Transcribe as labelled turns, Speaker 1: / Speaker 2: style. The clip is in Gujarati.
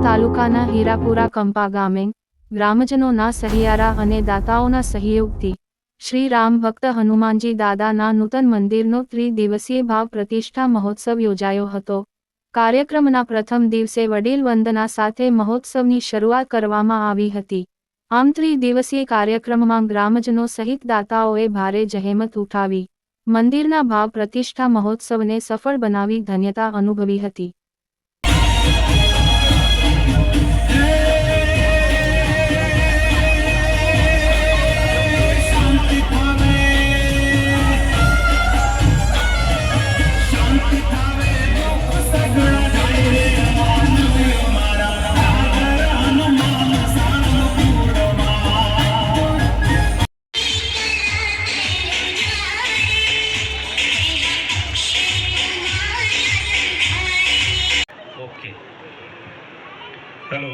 Speaker 1: તાલુકાના હીરાપુરા કંપા ગામે ગ્રામજનોના સહિયારા અને દાતાઓના સહયોગથી શ્રી રામ ભક્ત હનુમાનજી દાદાના નૂતન મંદિરનો ત્રિદિવસીય ભાવ પ્રતિષ્ઠા મહોત્સવ યોજાયો હતો। કાર્યક્રમના પ્રથમ દિવસે વડીલ વંદના સાથે મહોત્સવની શરૂઆત કરવામાં આવી હતી। આમ ત્રિદિવસીય કાર્યક્રમમાં ગ્રામજનો સહિત દાતાઓએ ભારે જહેમત ઉઠાવી મંદિરના ભાવ પ્રતિષ્ઠા મહોત્સવને સફળ બનાવી ધન્યતા અનુભવી હતી।
Speaker 2: Okay hello